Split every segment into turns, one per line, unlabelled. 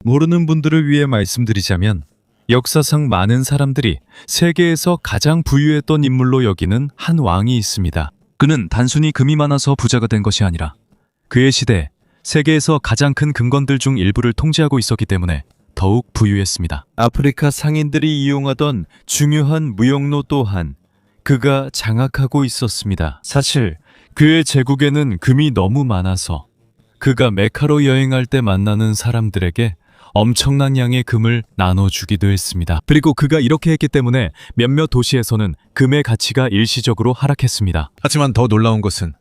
모르는 분들을 위해 말씀드리자면 역사상 많은 사람들이 세계에서 가장 부유했던 인물로 여기는 한 왕이 있습니다. 그는 단순히 금이 많아서 부자가 된 것이 아니라 그의 시대에 세계에서 가장 큰 금건들 중 일부를 통제하고 있었기 때문에 더욱 부유했습니다. 아프리카 상인들이 이용하던 중요한 무역로 또한 그가 장악하고 있었습니다. 사실 그의 제국에는 금이 너무 많아서 그가 메카로 여행할 때 만나는 사람들에게 엄청난 양의 금을 나눠주기도 했습니다. 그리고 그가 이렇게 했기 때문에 몇몇 도시에서는 금의 가치가 일시적으로 하락했습니다. 하지만 더 놀라운 것은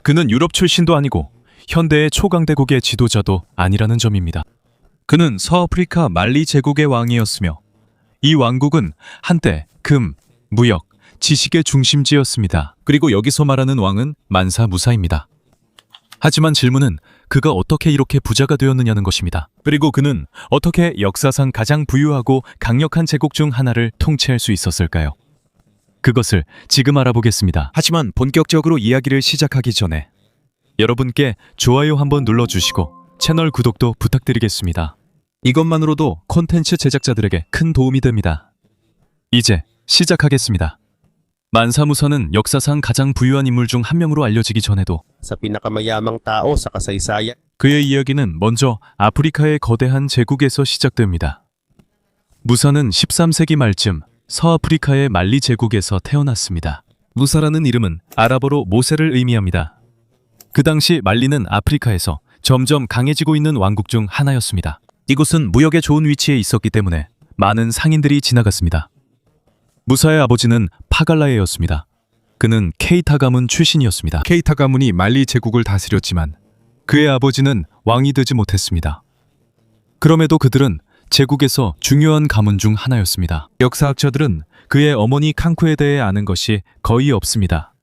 그는 유럽 출신도 아니고 현대의 초강대국의 지도자도 아니라는 점입니다. 그는 서아프리카 말리 제국의 왕이었으며 이 왕국은 한때 금, 무역, 지식의 중심지였습니다. 그리고 여기서 말하는 왕은 만사무사입니다. 하지만 질문은 그가 어떻게 이렇게 부자가 되었느냐는 것입니다. 그리고 그는 어떻게 역사상 가장 부유하고 강력한 제국 중 하나를 통치할 수 있었을까요? 그것을 지금 알아보겠습니다. 하지만 본격적으로 이야기를 시작하기 전에 여러분께 좋아요 한번 눌러주시고 채널 구독도 부탁드리겠습니다. 이것만으로도 콘텐츠 제작자들에게 큰 도움이 됩니다. 이제 시작하겠습니다. 만사무선은 역사상 가장 부유한 인물 중 한 명으로 알려지기 전에도
sa pinakamayamang tao sa kasaysayan.
그의 이야기는 먼저 아프리카의 거대한 제국에서 시작됩니다. 무사는 13세기 말쯤 서아프리카의 말리 제국에서 태어났습니다. 무사라는 이름은 아랍어로 모세를 의미합니다. 그 당시 말리는 아프리카에서 점점 강해지고 있는 왕국 중 하나였습니다. 이곳은 무역에 좋은 위치에 있었기 때문에 많은 상인들이 지나갔습니다. 무사의 아버지는 파갈라에였습니다. 그는 케이타 가문 출신이었습니다. 케이타 가문이 말리 제국을 다스렸지만 그의 아버지는 왕이 되지 못했습니다. 그럼에도 그들은 제국에서 중요한 가문 중 하나였습니다. 역사학자들은 그의 어머니 칸쿠에 대해 아는 것이 거의 없습니다.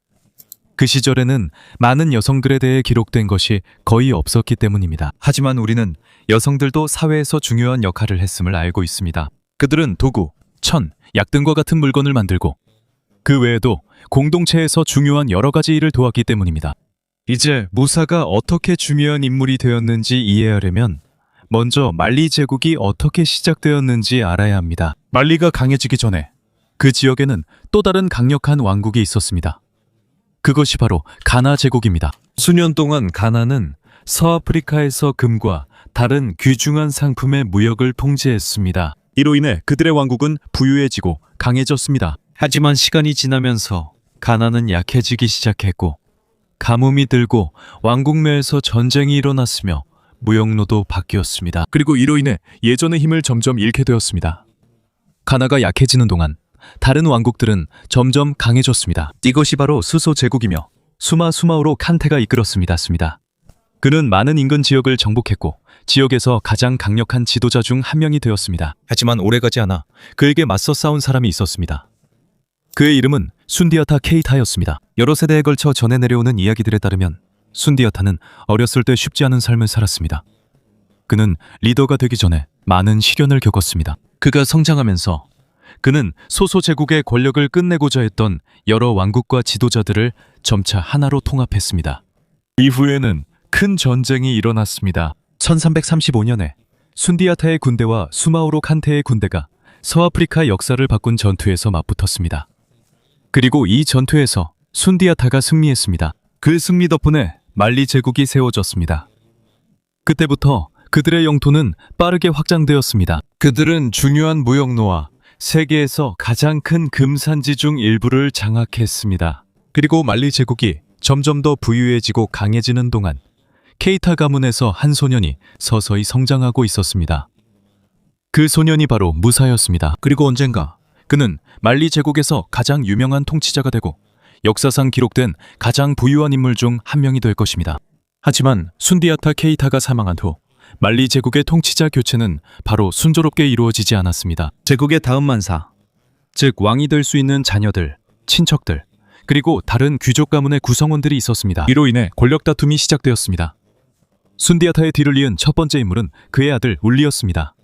그 시절에는 많은 여성들에 대해 기록된 것이 거의 없었기 때문입니다. 하지만 우리는 여성들도 사회에서 중요한 역할을 했음을 알고 있습니다. 그들은 도구, 천, 약 등과 같은 물건을 만들고 그 외에도 공동체에서 중요한 여러 가지 일을 도왔기 때문입니다. 이제 무사가 어떻게 중요한 인물이 되었는지 이해하려면 먼저 말리 제국이 어떻게 시작되었는지 알아야 합니다. 말리가 강해지기 전에 그 지역에는 또 다른 강력한 왕국이 있었습니다. 그것이 바로 가나 제국입니다. 수년 동안 가나는 서아프리카에서 금과 다른 귀중한 상품의 무역을 통제했습니다. 이로 인해 그들의 왕국은 부유해지고 강해졌습니다. 하지만 시간이 지나면서 가나는 약해지기 시작했고 가뭄이 들고 왕국 내에서 전쟁이 일어났으며 무역로도 바뀌었습니다. 그리고 이로 인해 예전의 힘을 점점 잃게 되었습니다. 가나가 약해지는 동안 다른 왕국들은 점점 강해졌습니다. 이것이 바로 수소 제국이며 수마우로 칸테가 이끌었습니다. 그는 많은 인근 지역을 정복했고 지역에서 가장 강력한 지도자 중 한 명이 되었습니다. 하지만 오래가지 않아 그에게 맞서 싸운 사람이 있었습니다. 그의 이름은 순디아타 케이타였습니다. 여러 세대에 걸쳐 전해 내려오는 이야기들에 따르면 순디아타는 어렸을 때 쉽지 않은 삶을 살았습니다. 그는 리더가 되기 전에 많은 시련을 겪었습니다. 그가 성장하면서 그는 소소 제국의 권력을 끝내고자 했던 여러 왕국과 지도자들을 점차 하나로 통합했습니다. 이후에는 큰 전쟁이 일어났습니다. 1335년에 순디아타의 군대와 수마우로 칸테의 군대가 서아프리카 역사를 바꾼 전투에서 맞붙었습니다. 그리고 이 전투에서 순디아타가 승리했습니다. 그 승리 덕분에 말리 제국이 세워졌습니다. 그때부터 그들의 영토는 빠르게 확장되었습니다. 그들은 중요한 무역로와 세계에서 가장 큰 금산지 중 일부를 장악했습니다. 그리고 말리 제국이 점점 더 부유해지고 강해지는 동안 케이타 가문에서 한 소년이 서서히 성장하고 있었습니다. 그 소년이 바로 무사였습니다. 그리고 언젠가 그는 말리 제국에서 가장 유명한 통치자가 되고 역사상 기록된 가장 부유한 인물 중 한 명이 될 것입니다. 하지만 순디아타 케이타가 사망한 후 말리 제국의 통치자 교체는 바로 순조롭게 이루어지지 않았습니다. 제국의 다음 만사, 즉 왕이 될 수 있는 자녀들, 친척들, 그리고 다른 귀족 가문의 구성원들이 있었습니다. 이로 인해 권력 다툼이 시작되었습니다. 순디아타의 뒤를 이은 첫 번째 인물은 그의 아들 울리였습니다.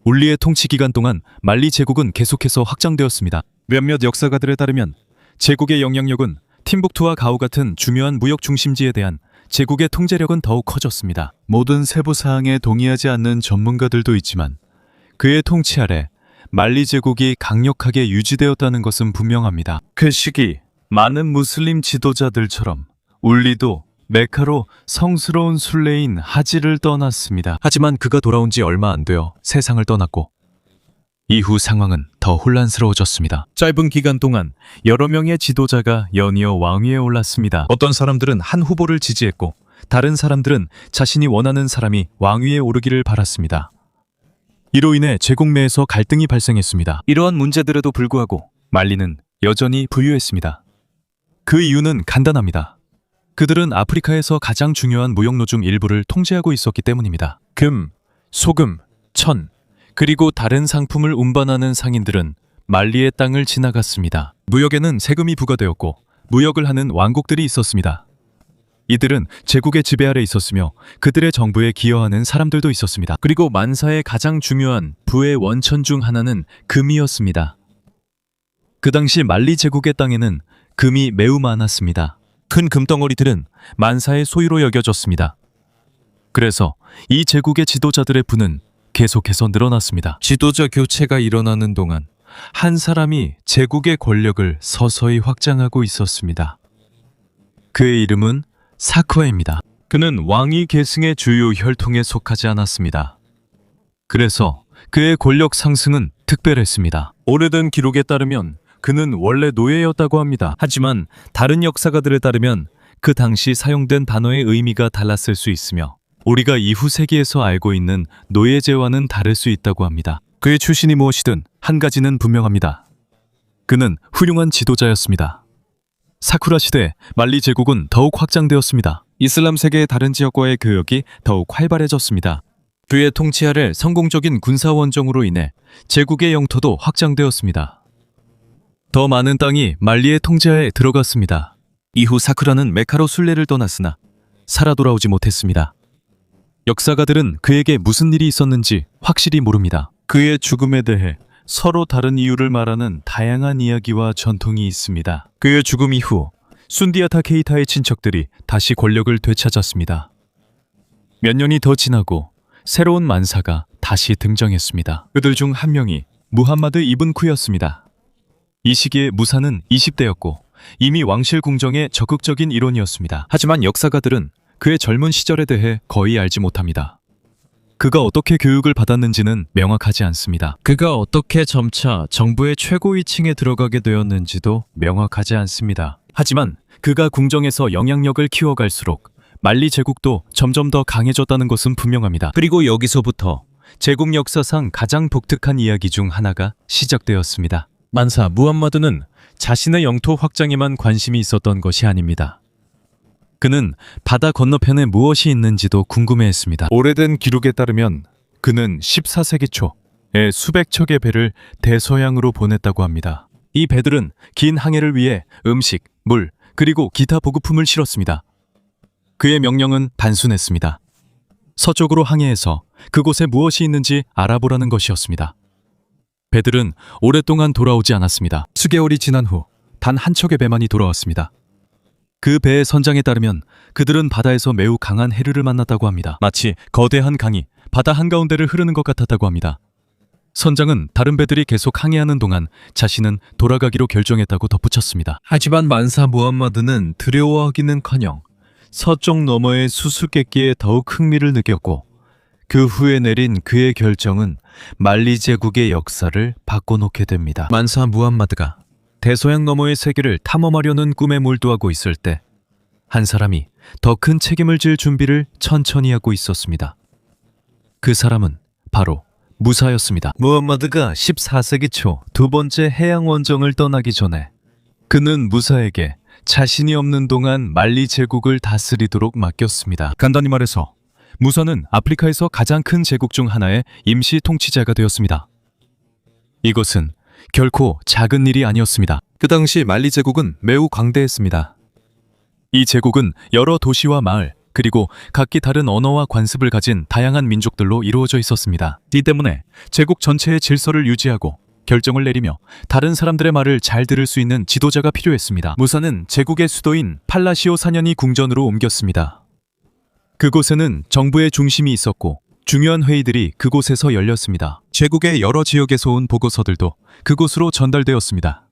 울리의 통치 기간 동안 말리 제국은 계속해서 확장되었습니다. 몇몇 역사가들에 따르면 제국의 영향력은 팀북투와 가오 같은 중요한 무역 중심지에 대한 제국의 통제력은 더욱 커졌습니다. 모든 세부 사항에 동의하지 않는 전문가들도 있지만 그의 통치 아래 말리 제국이 강력하게 유지되었다는 것은 분명합니다. 그 시기 많은 무슬림 지도자들처럼 울리도 메카로 성스러운 순례인 하지를 떠났습니다. 하지만 그가 돌아온 지 얼마 안 되어 세상을 떠났고 이후 상황은 더 혼란스러워졌습니다. 짧은 기간 동안 여러 명의 지도자가 연이어 왕위에 올랐습니다. 어떤 사람들은 한 후보를 지지했고 다른 사람들은 자신이 원하는 사람이 왕위에 오르기를 바랐습니다. 이로 인해 제국 내에서 갈등이 발생했습니다. 이러한 문제들에도 불구하고 말리는 여전히 부유했습니다. 그 이유는 간단합니다. 그들은 아프리카에서 가장 중요한 무역로 중 일부를 통제하고 있었기 때문입니다. 금, 소금, 천, 그리고 다른 상품을 운반하는 상인들은 말리의 땅을 지나갔습니다. 무역에는 세금이 부과되었고 무역을 하는 왕국들이 있었습니다. 이들은 제국의 지배 아래 있었으며 그들의 정부에 기여하는 사람들도 있었습니다. 그리고 만사의 가장 중요한 부의 원천 중 하나는 금이었습니다. 그 당시 말리 제국의 땅에는 금이 매우 많았습니다. 큰 금덩어리들은 만사의 소유로 여겨졌습니다. 그래서 이 제국의 지도자들의 부는 계속해서 늘어났습니다. 지도자 교체가 일어나는 동안 한 사람이 제국의 권력을 서서히 확장하고 있었습니다. 그의 이름은 사쿠아입니다. 그는 왕위 계승의 주요 혈통에 속하지 않았습니다. 그래서 그의 권력 상승은 특별했습니다. 오래된 기록에 따르면 그는 원래 노예였다고 합니다. 하지만 다른 역사가들에 따르면 그 당시 사용된 단어의 의미가 달랐을 수 있으며 우리가 이후 세기에서 알고 있는 노예제와는 다를 수 있다고 합니다. 그의 출신이 무엇이든 한 가지는 분명합니다. 그는 훌륭한 지도자였습니다. 사쿠라 시대 말리 제국은 더욱 확장되었습니다. 이슬람 세계의 다른 지역과의 교역이 더욱 활발해졌습니다. 그의 통치 아래 성공적인 군사 원정으로 인해 제국의 영토도 확장되었습니다. 더 많은 땅이 말리의 통제하에 들어갔습니다. 이후 사쿠라는 메카로 순례를 떠났으나 살아 돌아오지 못했습니다. 역사가들은 그에게 무슨 일이 있었는지 확실히 모릅니다. 그의 죽음에 대해 서로 다른 이유를 말하는 다양한 이야기와 전통이 있습니다. 그의 죽음 이후 순디아타 케이타의 친척들이 다시 권력을 되찾았습니다. 몇 년이 더 지나고 새로운 만사가 다시 등장했습니다. 그들 중 한 명이 무함마드 이븐 쿠였습니다. 이 시기에 무사는 20대였고 이미 왕실 궁정의 적극적인 일원이었습니다. 하지만 역사가들은 그의 젊은 시절에 대해 거의 알지 못합니다. 그가 어떻게 교육을 받았는지는 명확하지 않습니다. 그가 어떻게 점차 정부의 최고위층에 들어가게 되었는지도 명확하지 않습니다. 하지만 그가 궁정에서 영향력을 키워갈수록 말리 제국도 점점 더 강해졌다는 것은 분명합니다. 그리고 여기서부터 제국 역사상 가장 독특한 이야기 중 하나가 시작되었습니다. 만사 무함마드는 자신의 영토 확장에만 관심이 있었던 것이 아닙니다. 그는 바다 건너편에 무엇이 있는지도 궁금해했습니다. 오래된 기록에 따르면 그는 14세기 초에 수백 척의 배를 대서양으로 보냈다고 합니다. 이 배들은 긴 항해를 위해 음식, 물, 그리고 기타 보급품을 실었습니다. 그의 명령은 단순했습니다. 서쪽으로 항해해서 그곳에 무엇이 있는지 알아보라는 것이었습니다. 배들은 오랫동안 돌아오지 않았습니다. 수개월이 지난 후 단 한 척의 배만이 돌아왔습니다. 그 배의 선장에 따르면 그들은 바다에서 매우 강한 해류를 만났다고 합니다. 마치 거대한 강이 바다 한가운데를 흐르는 것 같았다고 합니다. 선장은 다른 배들이 계속 항해하는 동안 자신은 돌아가기로 결정했다고 덧붙였습니다. 하지만 만사 무함마드는 두려워하기는커녕 서쪽 너머의 수수께끼에 더욱 흥미를 느꼈고 그 후에 내린 그의 결정은 말리 제국의 역사를 바꿔놓게 됩니다. 만사 무함마드가 대서양 너머의 세계를 탐험하려는 꿈에 몰두하고 있을 때 한 사람이 더 큰 책임을 질 준비를 천천히 하고 있었습니다. 그 사람은 바로 무사였습니다. 무함마드가 14세기 초 두 번째 해양 원정을 떠나기 전에 그는 무사에게 자신이 없는 동안 말리 제국을 다스리도록 맡겼습니다. 간단히 말해서 무사는 아프리카에서 가장 큰 제국 중 하나의 임시 통치자가 되었습니다. 이것은 결코 작은 일이 아니었습니다. 그 당시 말리 제국은 매우 광대했습니다. 이 제국은 여러 도시와 마을, 그리고 각기 다른 언어와 관습을 가진 다양한 민족들로 이루어져 있었습니다. 이 때문에 제국 전체의 질서를 유지하고 결정을 내리며 다른 사람들의 말을 잘 들을 수 있는 지도자가 필요했습니다. 무사는 제국의 수도인 팔라시오 사년이 궁전으로 옮겼습니다. 그곳에는 정부의 중심이 있었고 중요한 회의들이 그곳에서 열렸습니다. 제국의 여러 지역에서 온 보고서들도 그곳으로 전달되었습니다.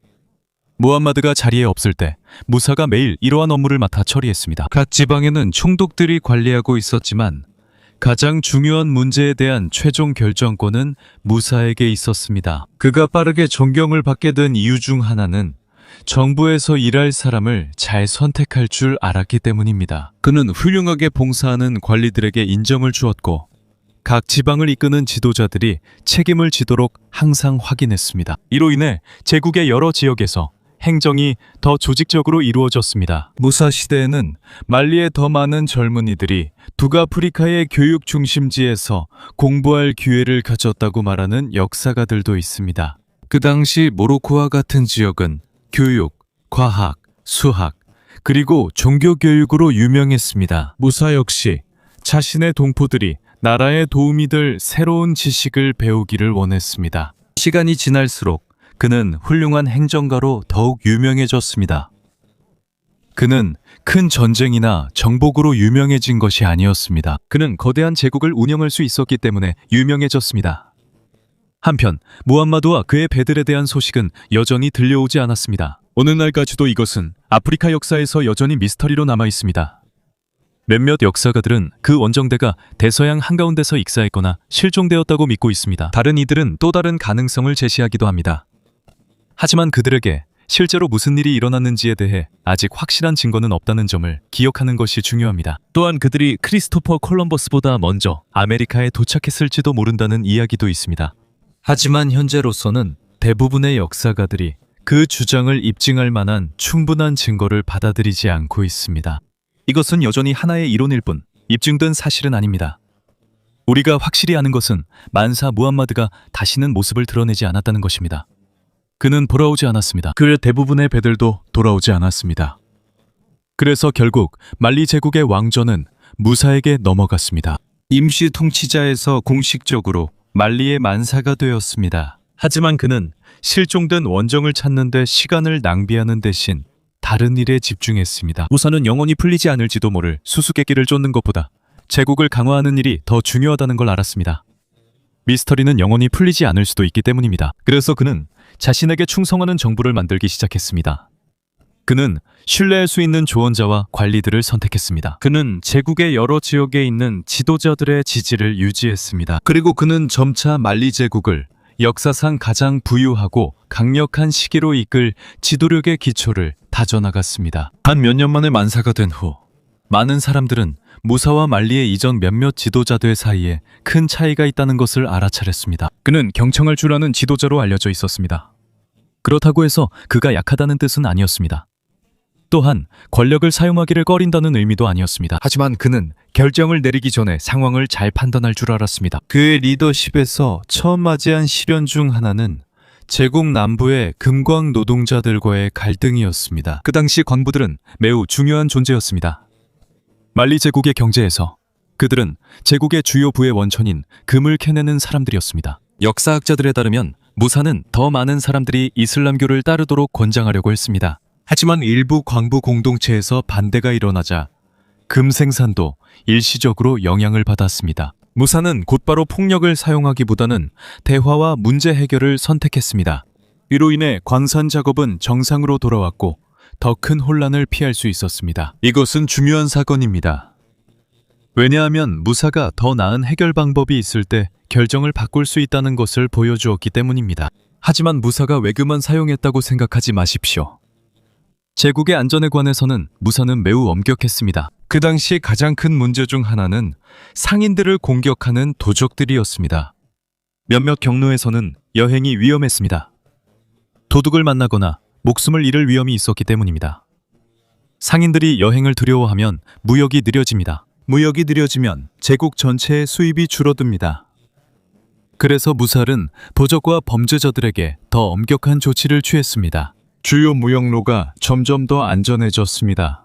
무함마드가 자리에 없을 때 무사가 매일 이러한 업무를 맡아 처리했습니다. 각 지방에는 총독들이 관리하고 있었지만 가장 중요한 문제에 대한 최종 결정권은 무사에게 있었습니다. 그가 빠르게 존경을 받게 된 이유 중 하나는 정부에서 일할 사람을 잘 선택할 줄 알았기 때문입니다. 그는 훌륭하게 봉사하는 관리들에게 인정을 주었고 각 지방을 이끄는 지도자들이 책임을 지도록 항상 확인했습니다. 이로 인해 제국의 여러 지역에서 행정이 더 조직적으로 이루어졌습니다. 무사 시대에는 말리의 더 많은 젊은이들이 북아프리카의 교육 중심지에서 공부할 기회를 가졌다고 말하는 역사가들도 있습니다. 그 당시 모로코와 같은 지역은 교육, 과학, 수학, 그리고 종교교육으로 유명했습니다. 무사 역시 자신의 동포들이 나라에 도움이 될 새로운 지식을 배우기를 원했습니다. 시간이 지날수록 그는 훌륭한 행정가로 더욱 유명해졌습니다. 그는 큰 전쟁이나 정복으로 유명해진 것이 아니었습니다. 그는 거대한 제국을 운영할 수 있었기 때문에 유명해졌습니다. 한편 무함마드와 그의 배들에 대한 소식은 여전히 들려오지 않았습니다. 어느 날까지도 이것은 아프리카 역사에서 여전히 미스터리로 남아 있습니다. 몇몇 역사가들은 그 원정대가 대서양 한가운데서 익사했거나 실종되었다고 믿고 있습니다. 다른 이들은 또 다른 가능성을 제시하기도 합니다. 하지만 그들에게 실제로 무슨 일이 일어났는지에 대해 아직 확실한 증거는 없다는 점을 기억하는 것이 중요합니다. 또한 그들이 크리스토퍼 콜럼버스보다 먼저 아메리카에 도착했을지도 모른다는 이야기도 있습니다. 하지만 현재로서는 대부분의 역사가들이 그 주장을 입증할 만한 충분한 증거를 받아들이지 않고 있습니다. 이것은 여전히 하나의 이론일 뿐 입증된 사실은 아닙니다. 우리가 확실히 아는 것은 만사 무함마드가 다시는 모습을 드러내지 않았다는 것입니다. 그는 돌아오지 않았습니다. 그 대부분의 배들도 돌아오지 않았습니다. 그래서 결국 말리 제국의 왕조는 무사에게 넘어갔습니다. 임시 통치자에서 공식적으로 말리의 만사가 되었습니다. 하지만 그는 실종된 원정을 찾는 데 시간을 낭비하는 대신 다른 일에 집중했습니다. 무사는 영원히 풀리지 않을지도 모를 수수께끼를 쫓는 것보다 제국을 강화하는 일이 더 중요하다는 걸 알았습니다. 미스터리는 영원히 풀리지 않을 수도 있기 때문입니다. 그래서 그는 자신에게 충성하는 정부를 만들기 시작했습니다. 그는 신뢰할 수 있는 조언자와 관리들을 선택했습니다. 그는 제국의 여러 지역에 있는 지도자들의 지지를 유지했습니다. 그리고 그는 점차 말리 제국을 역사상 가장 부유하고 강력한 시기로 이끌 지도력의 기초를 다져나갔습니다. 한 몇 년 만에 만사가 된 후 많은 사람들은 무사와 말리의 이전 몇몇 지도자들 사이에 큰 차이가 있다는 것을 알아차렸습니다. 그는 경청할 줄 아는 지도자로 알려져 있었습니다. 그렇다고 해서 그가 약하다는 뜻은 아니었습니다. 또한 권력을 사용하기를 꺼린다는 의미도 아니었습니다. 하지만 그는 결정을 내리기 전에 상황을 잘 판단할 줄 알았습니다. 그의 리더십에서 처음 맞이한 시련 중 하나는 제국 남부의 금광 노동자들과의 갈등이었습니다. 그 당시 광부들은 매우 중요한 존재였습니다. 말리 제국의 경제에서 그들은 제국의 주요 부의 원천인 금을 캐내는 사람들이었습니다. 역사학자들에 따르면 무사는 더 많은 사람들이 이슬람교를 따르도록 권장하려고 했습니다. 하지만 일부 광부 공동체에서 반대가 일어나자 금 생산도 일시적으로 영향을 받았습니다. 무사는 곧바로 폭력을 사용하기보다는 대화와 문제 해결을 선택했습니다. 이로 인해 광산 작업은 정상으로 돌아왔고 더 큰 혼란을 피할 수 있었습니다. 이것은 중요한 사건입니다. 왜냐하면 무사가 더 나은 해결 방법이 있을 때 결정을 바꿀 수 있다는 것을 보여주었기 때문입니다. 하지만 무사가 외교만 사용했다고 생각하지 마십시오. 제국의 안전에 관해서는 무사는 매우 엄격했습니다. 그 당시 가장 큰 문제 중 하나는 상인들을 공격하는 도적들이었습니다. 몇몇 경로에서는 여행이 위험했습니다. 도둑을 만나거나 목숨을 잃을 위험이 있었기 때문입니다. 상인들이 여행을 두려워하면 무역이 느려집니다. 무역이 느려지면 제국 전체의 수입이 줄어듭니다. 그래서 무살은 도적과 범죄자들에게 더 엄격한 조치를 취했습니다. 주요 무역로가 점점 더 안전해졌습니다.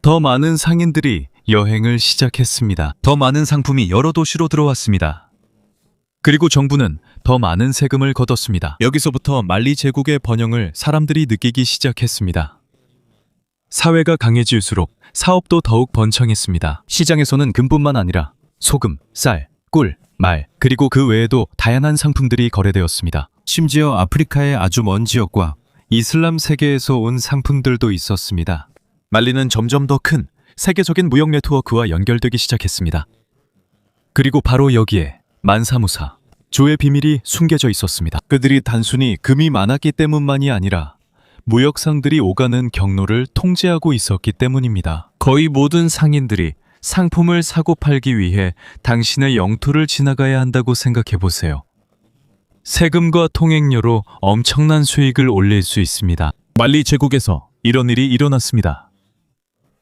더 많은 상인들이 여행을 시작했습니다. 더 많은 상품이 여러 도시로 들어왔습니다. 그리고 정부는 더 많은 세금을 걷었습니다. 여기서부터 말리 제국의 번영을 사람들이 느끼기 시작했습니다. 사회가 강해질수록 사업도 더욱 번창했습니다. 시장에서는 금뿐만 아니라 소금, 쌀, 꿀, 말, 그리고 그 외에도 다양한 상품들이 거래되었습니다. 심지어 아프리카의 아주 먼 지역과 이슬람 세계에서 온 상품들도 있었습니다. 말리는 점점 더 큰 세계적인 무역 네트워크와 연결되기 시작했습니다. 그리고 바로 여기에 만사무사, 조의 비밀이 숨겨져 있었습니다. 그들이 단순히 금이 많았기 때문만이 아니라 무역상들이 오가는 경로를 통제하고 있었기 때문입니다. 거의 모든 상인들이 상품을 사고 팔기 위해 당신의 영토를 지나가야 한다고 생각해 보세요. 세금과 통행료로 엄청난 수익을 올릴 수 있습니다. 말리 제국에서 이런 일이 일어났습니다.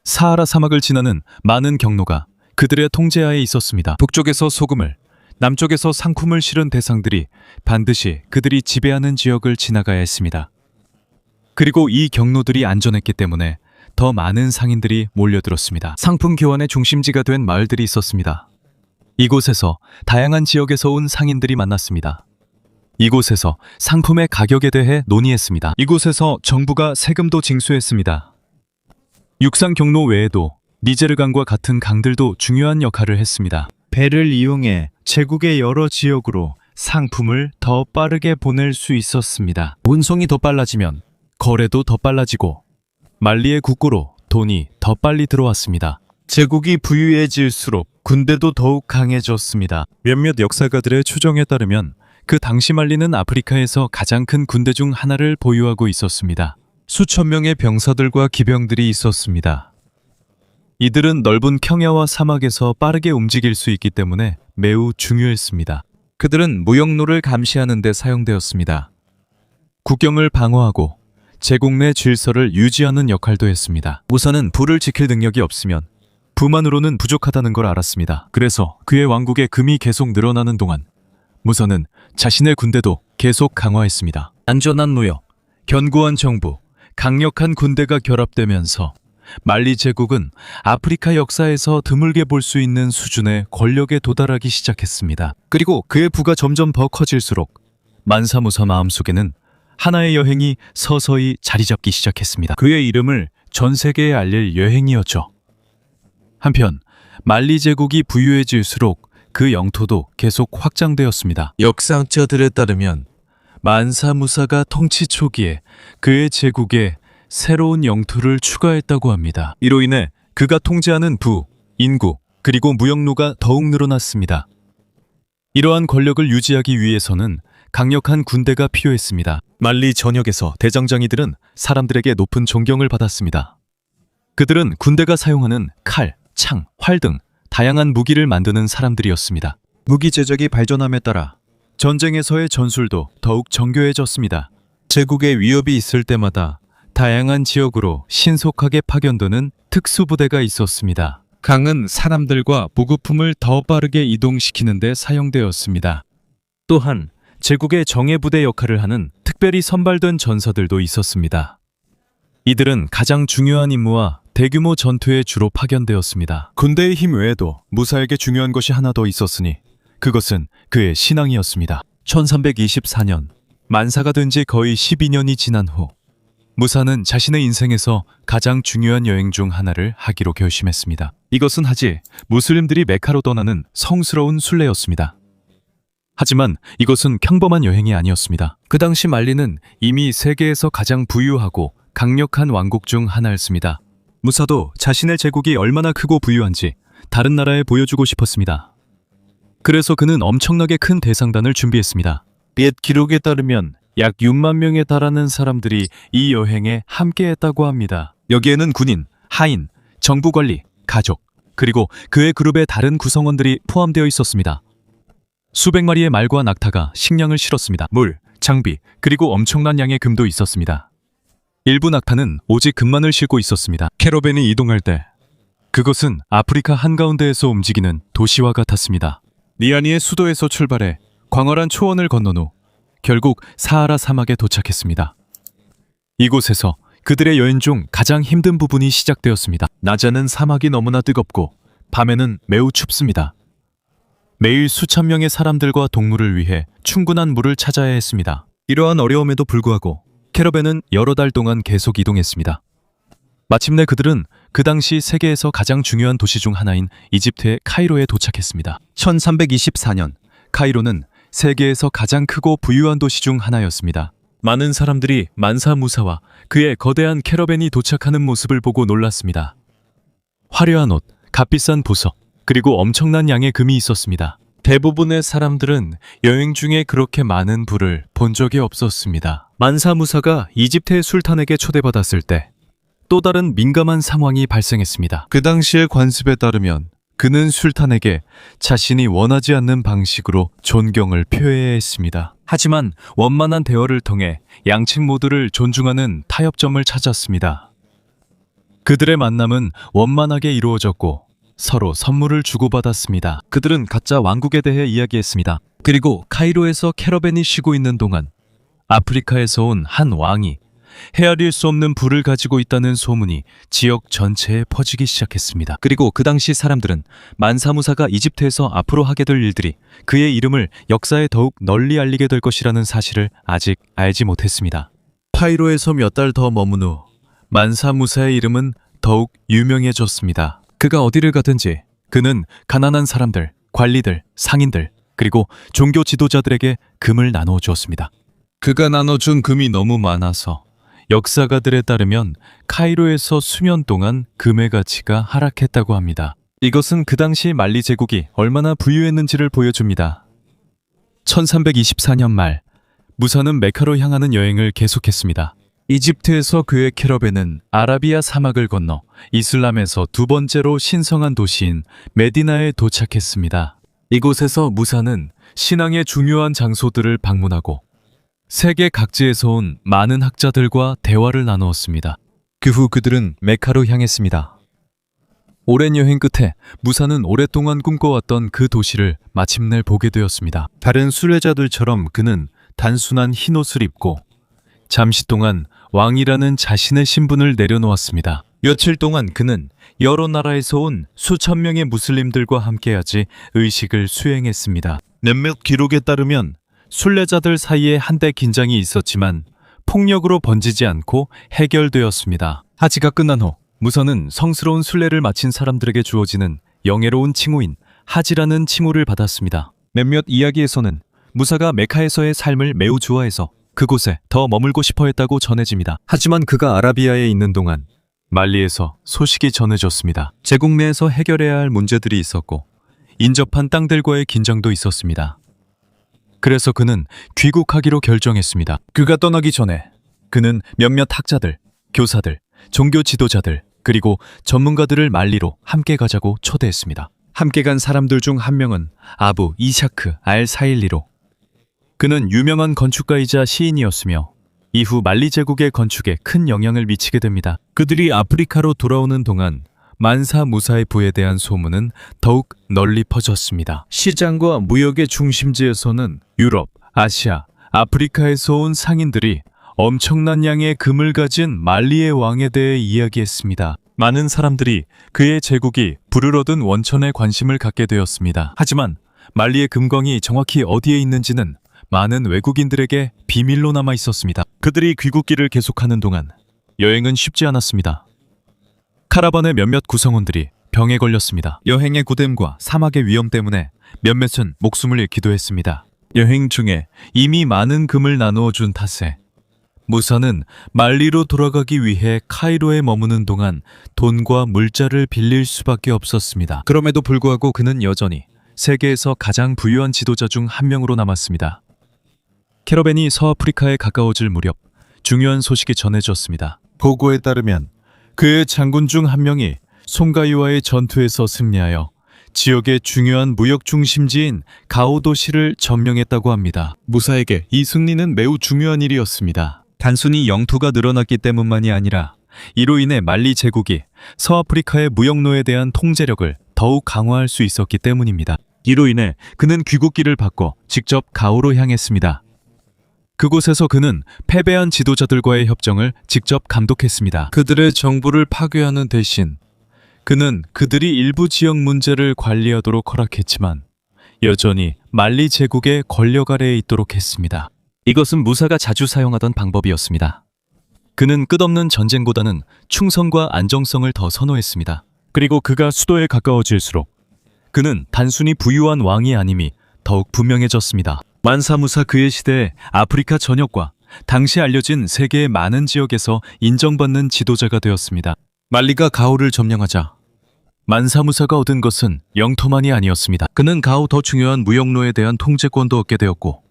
사하라 사막을 지나는 많은 경로가 그들의 통제하에 있었습니다. 북쪽에서 소금을, 남쪽에서 상품을 실은 대상들이 반드시 그들이 지배하는 지역을 지나가야 했습니다. 그리고 이 경로들이 안전했기 때문에 더 많은 상인들이 몰려들었습니다. 상품 교환의 중심지가 된 마을들이 있었습니다. 이곳에서 다양한 지역에서 온 상인들이 만났습니다. 이곳에서 상품의 가격에 대해 논의했습니다. 이곳에서 정부가 세금도 징수했습니다. 육상 경로 외에도 니제르강과 같은 강들도 중요한 역할을 했습니다. 배를 이용해 제국의 여러 지역으로 상품을 더 빠르게 보낼 수 있었습니다. 운송이 더 빨라지면 거래도 더 빨라지고 말리의 국고로 돈이 더 빨리 들어왔습니다. 제국이 부유해질수록 군대도 더욱 강해졌습니다. 몇몇 역사가들의 추정에 따르면 그 당시 말리는 아프리카에서 가장 큰 군대 중 하나를 보유하고 있었습니다. 수천 명의 병사들과 기병들이 있었습니다. 이들은 넓은 평야와 사막에서 빠르게 움직일 수 있기 때문에 매우 중요했습니다. 그들은 무역로를 감시하는 데 사용되었습니다. 국경을 방어하고 제국 내 질서를 유지하는 역할도 했습니다. 무사는 부를 지킬 능력이 없으면 부만으로는 부족하다는 걸 알았습니다. 그래서 그의 왕국에 금이 계속 늘어나는 동안 무사는 자신의 군대도 계속 강화했습니다. 안전한 무역, 견고한 정부, 강력한 군대가 결합되면서 말리 제국은 아프리카 역사에서 드물게 볼 수 있는 수준의 권력에 도달하기 시작했습니다. 그리고 그의 부가 점점 더 커질수록 만사무사 마음속에는 하나의 여행이 서서히 자리 잡기 시작했습니다. 그의 이름을 전 세계에 알릴 여행이었죠. 한편 말리 제국이 부유해질수록 그 영토도 계속 확장되었습니다. 역상자들에 따르면 만사무사가 통치 초기에 그의 제국에 새로운 영토를 추가했다고 합니다. 이로 인해 그가 통제하는 부, 인구, 그리고 무역로가 더욱 늘어났습니다. 이러한 권력을 유지하기 위해서는 강력한 군대가 필요했습니다. 말리 전역에서 대장장이들은 사람들에게 높은 존경을 받았습니다. 그들은 군대가 사용하는 칼, 창, 활 등 다양한 무기를 만드는 사람들이었습니다. 무기 제작이 발전함에 따라 전쟁에서의 전술도 더욱 정교해졌습니다. 제국에 위협이 있을 때마다 다양한 지역으로 신속하게 파견되는 특수부대가 있었습니다. 강은 사람들과 보급품을 더 빠르게 이동시키는 데 사용되었습니다. 또한 제국의 정예부대 역할을 하는 특별히 선발된 전사들도 있었습니다. 이들은 가장 중요한 임무와 대규모 전투에 주로 파견되었습니다. 군대의 힘 외에도 무사에게 중요한 것이 하나 더 있었으니 그것은 그의 신앙이었습니다. 1324년, 만사가 된 지 거의 12년이 지난 후 무사는 자신의 인생에서 가장 중요한 여행 중 하나를 하기로 결심했습니다. 이것은 하지 무슬림들이 메카로 떠나는 성스러운 순례였습니다. 하지만 이것은 평범한 여행이 아니었습니다. 그 당시 말리는 이미 세계에서 가장 부유하고 강력한 왕국 중 하나였습니다. 무사도 자신의 제국이 얼마나 크고 부유한지 다른 나라에 보여주고 싶었습니다. 그래서 그는 엄청나게 큰 대상단을 준비했습니다. 옛 기록에 따르면 약 6만 명에 달하는 사람들이 이 여행에 함께했다고 합니다. 여기에는 군인, 하인, 정부 관리, 가족, 그리고 그의 그룹의 다른 구성원들이 포함되어 있었습니다. 수백 마리의 말과 낙타가 식량을 실었습니다. 물, 장비, 그리고 엄청난 양의 금도 있었습니다. 일부 낙타는 오직 금만을 싣고 있었습니다. 캐러밴이 이동할 때 그것은 아프리카 한가운데에서 움직이는 도시와 같았습니다. 니아니의 수도에서 출발해 광활한 초원을 건넌 후 결국 사하라 사막에 도착했습니다. 이곳에서 그들의 여행 중 가장 힘든 부분이 시작되었습니다. 낮에는 사막이 너무나 뜨겁고 밤에는 매우 춥습니다. 매일 수천 명의 사람들과 동물을 위해 충분한 물을 찾아야 했습니다. 이러한 어려움에도 불구하고 캐러밴은 여러 달 동안 계속 이동했습니다. 마침내 그들은 그 당시 세계에서 가장 중요한 도시 중 하나인 이집트의 카이로에 도착했습니다. 1324년 카이로는 세계에서 가장 크고 부유한 도시 중 하나였습니다. 많은 사람들이 만사 무사와 그의 거대한 캐러밴이 도착하는 모습을 보고 놀랐습니다. 화려한 옷, 값비싼 보석, 그리고 엄청난 양의 금이 있었습니다. 대부분의 사람들은 여행 중에 그렇게 많은 부를 본 적이 없었습니다. 만사 무사가 이집트의 술탄에게 초대받았을 때 또 다른 민감한 상황이 발생했습니다. 그 당시의 관습에 따르면 그는 술탄에게 자신이 원하지 않는 방식으로 존경을 표해야 했습니다. 하지만 원만한 대화를 통해 양측 모두를 존중하는 타협점을 찾았습니다. 그들의 만남은 원만하게 이루어졌고 서로 선물을 주고받았습니다. 그들은 가짜 왕국에 대해 이야기했습니다. 그리고 카이로에서 캐러밴이 쉬고 있는 동안 아프리카에서 온 한 왕이 헤아릴 수 없는 부를 가지고 있다는 소문이 지역 전체에 퍼지기 시작했습니다. 그리고 그 당시 사람들은 만사무사가 이집트에서 앞으로 하게 될 일들이 그의 이름을 역사에 더욱 널리 알리게 될 것이라는 사실을 아직 알지 못했습니다. 카이로에서 몇 달 더 머문 후 만사무사의 이름은 더욱 유명해졌습니다. 그가 어디를 가든지 그는 가난한 사람들, 관리들, 상인들, 그리고 종교 지도자들에게 금을 나누어 주었습니다. 그가 나눠준 금이 너무 많아서 역사가들에 따르면 카이로에서 수년 동안 금의 가치가 하락했다고 합니다. 이것은 그 당시 말리 제국이 얼마나 부유했는지를 보여줍니다. 1324년 말, 무사는 메카로 향하는 여행을 계속했습니다. 이집트에서 그의 캐러밴은 아라비아 사막을 건너 이슬람에서 두 번째로 신성한 도시인 메디나에 도착했습니다. 이곳에서 무사는 신앙의 중요한 장소들을 방문하고 세계 각지에서 온 많은 학자들과 대화를 나누었습니다. 그 후 그들은 메카로 향했습니다. 오랜 여행 끝에 무사는 오랫동안 꿈꿔왔던 그 도시를 마침내 보게 되었습니다. 다른 순례자들처럼 그는 단순한 흰옷을 입고 잠시 동안 왕이라는 자신의 신분을 내려놓았습니다. 며칠 동안 그는 여러 나라에서 온 수천 명의 무슬림들과 함께하지 의식을 수행했습니다. 몇몇 기록에 따르면 순례자들 사이에 한때 긴장이 있었지만 폭력으로 번지지 않고 해결되었습니다. 하지가 끝난 후 무사는 성스러운 순례를 마친 사람들에게 주어지는 영예로운 칭호인 하지라는 칭호를 받았습니다. 몇몇 이야기에서는 무사가 메카에서의 삶을 매우 좋아해서 그곳에 더 머물고 싶어 했다고 전해집니다. 하지만 그가 아라비아에 있는 동안 말리에서 소식이 전해졌습니다. 제국 내에서 해결해야 할 문제들이 있었고 인접한 땅들과의 긴장도 있었습니다. 그래서 그는 귀국하기로 결정했습니다. 그가 떠나기 전에 그는 몇몇 학자들, 교사들, 종교 지도자들, 그리고 전문가들을 말리로 함께 가자고 초대했습니다. 함께 간 사람들 중 한 명은 아부 이샤크 알 사일리로. 그는 유명한 건축가이자 시인이었으며 이후 말리 제국의 건축에 큰 영향을 미치게 됩니다. 그들이 아프리카로 돌아오는 동안 만사 무사의 부에 대한 소문은 더욱 널리 퍼졌습니다. 시장과 무역의 중심지에서는 유럽, 아시아, 아프리카에서 온 상인들이 엄청난 양의 금을 가진 말리의 왕에 대해 이야기했습니다. 많은 사람들이 그의 제국이 불을 얻은 원천에 관심을 갖게 되었습니다. 하지만 말리의 금광이 정확히 어디에 있는지는 많은 외국인들에게 비밀로 남아 있었습니다. 그들이 귀국길을 계속하는 동안 여행은 쉽지 않았습니다. 카라반의 몇몇 구성원들이 병에 걸렸습니다. 여행의 고됨과 사막의 위험 때문에 몇몇은 목숨을 잃기도 했습니다. 여행 중에 이미 많은 금을 나누어 준 탓에 무사는 말리로 돌아가기 위해 카이로에 머무는 동안 돈과 물자를 빌릴 수밖에 없었습니다. 그럼에도 불구하고 그는 여전히 세계에서 가장 부유한 지도자 중 한 명으로 남았습니다. 캐러밴이 서아프리카에 가까워질 무렵 중요한 소식이 전해졌습니다. 보고에 따르면 그의 장군 중 한 명이 송가이와의 전투에서 승리하여 지역의 중요한 무역 중심지인 가오 도시를 점령했다고 합니다. 무사에게 이 승리는 매우 중요한 일이었습니다. 단순히 영토가 늘어났기 때문만이 아니라 이로 인해 말리 제국이 서아프리카의 무역로에 대한 통제력을 더욱 강화할 수 있었기 때문입니다. 이로 인해 그는 귀국길을 바꿔 직접 가오로 향했습니다. 그곳에서 그는 패배한 지도자들과의 협정을 직접 감독했습니다. 그들의 정부를 파괴하는 대신 그는 그들이 일부 지역 문제를 관리하도록 허락했지만 여전히 말리 제국의 권력 아래에 있도록 했습니다. 이것은 무사가 자주 사용하던 방법이었습니다. 그는 끝없는 전쟁보다는 충성과 안정성을 더 선호했습니다. 그리고 그가 수도에 가까워질수록 그는 단순히 부유한 왕이 아님이 더욱 분명해졌습니다. 만사무사 그의 시대에 아프리카 전역과 당시 알려진 세계의 많은 지역에서 인정받는 지도자가 되었습니다. 말리가 가오를 점령하자 만사무사가 얻은 것은 영토만이 아니었습니다. 그는 가오 더 중요한 무역로에 대한 통제권도 얻게 되었고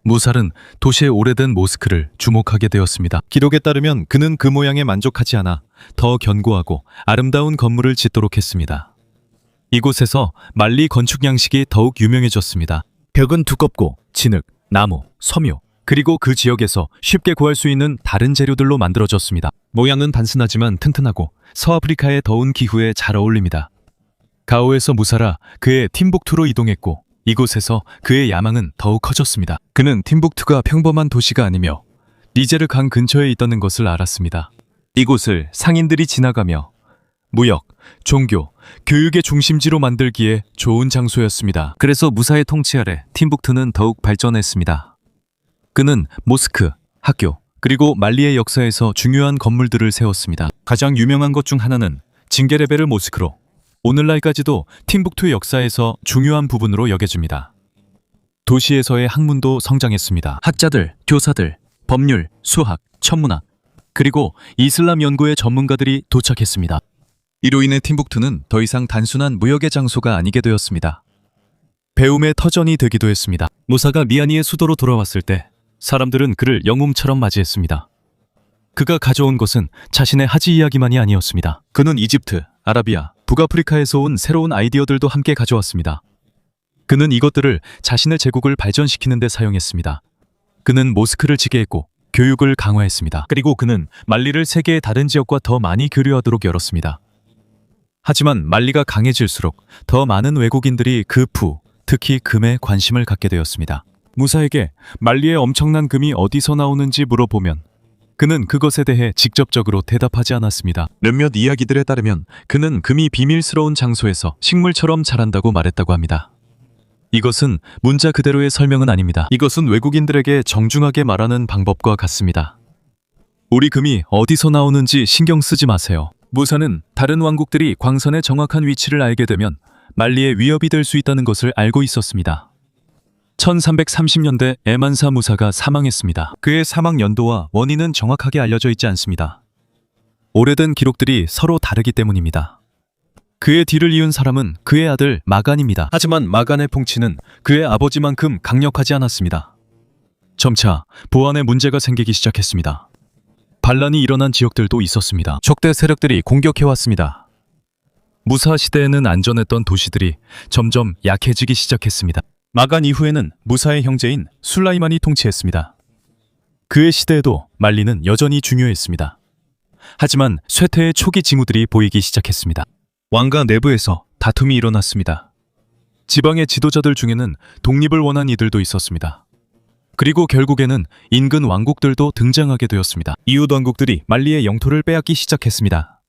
무살은 도시의 오래된 모스크를 주목하게 되었습니다. 기록에 따르면 그는 그 모양에 만족하지 않아 더 견고하고 아름다운 건물을 짓도록 했습니다. 이곳에서 말리 건축 양식이 더욱 유명해졌습니다. 벽은 두껍고 진흙, 나무, 섬유, 그리고 그 지역에서 쉽게 구할 수 있는 다른 재료들로 만들어졌습니다. 모양은 단순하지만 튼튼하고 서아프리카의 더운 기후에 잘 어울립니다. 가오에서 무사라 그의 팀북투로 이동했고 이곳에서 그의 야망은 더욱 커졌습니다. 그는 팀북투가 평범한 도시가 아니며 니제르 강 근처에 있다는 것을 알았습니다. 이곳을 상인들이 지나가며 무역, 종교, 교육의 중심지로 만들기에 좋은 장소였습니다. 그래서 무사의 통치 아래 팀북투는 더욱 발전했습니다. 그는 모스크, 학교, 그리고 말리의 역사에서 중요한 건물들을 세웠습니다. 가장 유명한 것 중 하나는 징게레베르 모스크로 오늘날까지도 팀북투의 역사에서 중요한 부분으로 여겨집니다. 도시에서의 학문도 성장했습니다. 학자들, 교사들, 법률, 수학, 천문학, 그리고 이슬람 연구의 전문가들이 도착했습니다. 이로 인해 팀북투는 더 이상 단순한 무역의 장소가 아니게 되었습니다. 배움의 터전이 되기도 했습니다. 무사가 미아니의 수도로 돌아왔을 때 사람들은 그를 영웅처럼 맞이했습니다. 그가 가져온 것은 자신의 하지 이야기만이 아니었습니다. 그는 이집트, 아라비아, 북아프리카에서 온 새로운 아이디어들도 함께 가져왔습니다. 그는 이것들을 자신의 제국을 발전시키는 데 사용했습니다. 그는 모스크를 지게 했고 교육을 강화했습니다. 그리고 그는 말리를 세계의 다른 지역과 더 많이 교류하도록 열었습니다. 하지만 말리가 강해질수록 더 많은 외국인들이 그 푸, 특히 금에 관심을 갖게 되었습니다. 무사에게 말리의 엄청난 금이 어디서 나오는지 물어보면 그는 그것에 대해 직접적으로 대답하지 않았습니다. 몇몇 이야기들에 따르면 그는 금이 비밀스러운 장소에서 식물처럼 자란다고 말했다고 합니다. 이것은 문자 그대로의 설명은 아닙니다. 이것은 외국인들에게 정중하게 말하는 방법과 같습니다. 우리 금이 어디서 나오는지 신경 쓰지 마세요. 무사는 다른 왕국들이 광선의 정확한 위치를 알게 되면 말리의 위협이 될 수 있다는 것을 알고 있었습니다. 1330년대 에만사 무사가 사망했습니다. 그의 사망 연도와 원인은 정확하게 알려져 있지 않습니다. 오래된 기록들이 서로 다르기 때문입니다. 그의 뒤를 이은 사람은 그의 아들 마간입니다. 하지만 마간의 통치는 그의 아버지만큼 강력하지 않았습니다. 점차 보안에 문제가 생기기 시작했습니다. 반란이 일어난 지역들도 있었습니다. 적대 세력들이 공격해왔습니다. 무사 시대에는 안전했던 도시들이 점점 약해지기 시작했습니다. 마간 이후에는 무사의 형제인 술라이만이 통치했습니다. 그의 시대에도 말리는 여전히 중요했습니다. 하지만 쇠퇴의 초기 징후들이 보이기 시작했습니다. 왕가 내부에서 다툼이 일어났습니다. 지방의 지도자들 중에는 독립을 원한 이들도 있었습니다. 그리고 결국에는 인근 왕국들도 등장하게 되었습니다. 이웃 왕국들이 말리의 영토를 빼앗기 시작했습니다.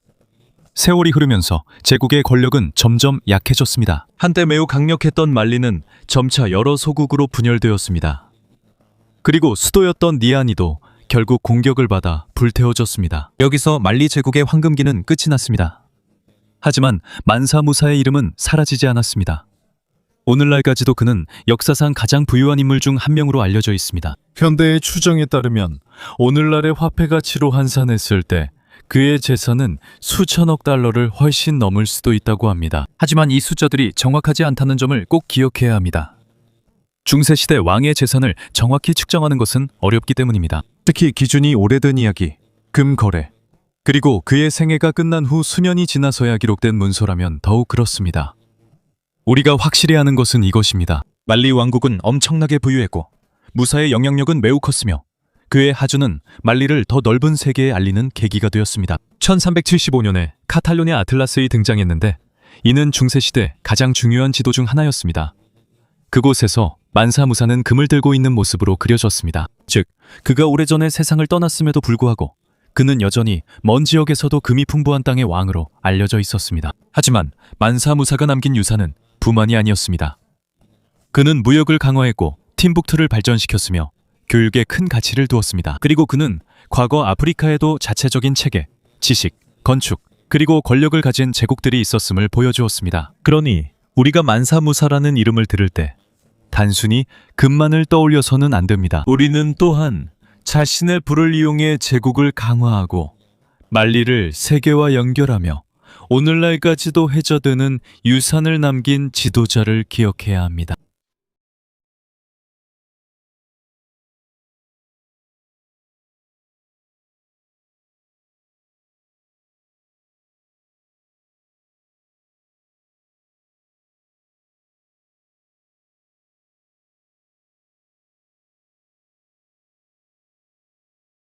세월이 흐르면서 제국의 권력은 점점 약해졌습니다. 한때 매우 강력했던 말리는 점차 여러 소국으로 분열되었습니다. 그리고 수도였던 니아니도 결국 공격을 받아 불태워졌습니다. 여기서 말리 제국의 황금기는 끝이 났습니다. 하지만 만사무사의 이름은 사라지지 않았습니다. 오늘날까지도 그는 역사상 가장 부유한 인물 중 한 명으로 알려져 있습니다. 현대의 추정에 따르면 오늘날의 화폐 가치로 환산했을 때 그의 재산은 수천억 달러를 훨씬 넘을 수도 있다고 합니다. 하지만 이 숫자들이 정확하지 않다는 점을 꼭 기억해야 합니다. 중세시대 왕의 재산을 정확히 측정하는 것은 어렵기 때문입니다. 특히 기준이 오래된 이야기, 금 거래, 그리고 그의 생애가 끝난 후 수년이 지나서야 기록된 문서라면 더욱 그렇습니다. 우리가 확실히 아는 것은 이것입니다. 말리 왕국은 엄청나게 부유했고 무사의 영향력은 매우 컸으며 그의 하주는 말리를 더 넓은 세계에 알리는 계기가 되었습니다. 1375년에 카탈로니아 아틀라스에 등장했는데 이는 중세시대 가장 중요한 지도 중 하나였습니다. 그곳에서 만사무사는 금을 들고 있는 모습으로 그려졌습니다. 즉, 그가 오래전에 세상을 떠났음에도 불구하고 그는 여전히 먼 지역에서도 금이 풍부한 땅의 왕으로 알려져 있었습니다. 하지만 만사무사가 남긴 유산은 부만이 아니었습니다. 그는 무역을 강화했고 팀북투를 발전시켰으며 교육에 큰 가치를 두었습니다. 그리고 그는 과거 아프리카에도 자체적인 체계, 지식, 건축, 그리고 권력을 가진 제국들이 있었음을 보여주었습니다. 그러니 우리가 만사무사라는 이름을 들을 때 단순히 금만을 떠올려서는 안 됩니다. 우리는 또한 자신의 부를 이용해 제국을 강화하고 만리를 세계와 연결하며 오늘날까지도 해저드는 유산을 남긴 지도자를 기억해야 합니다.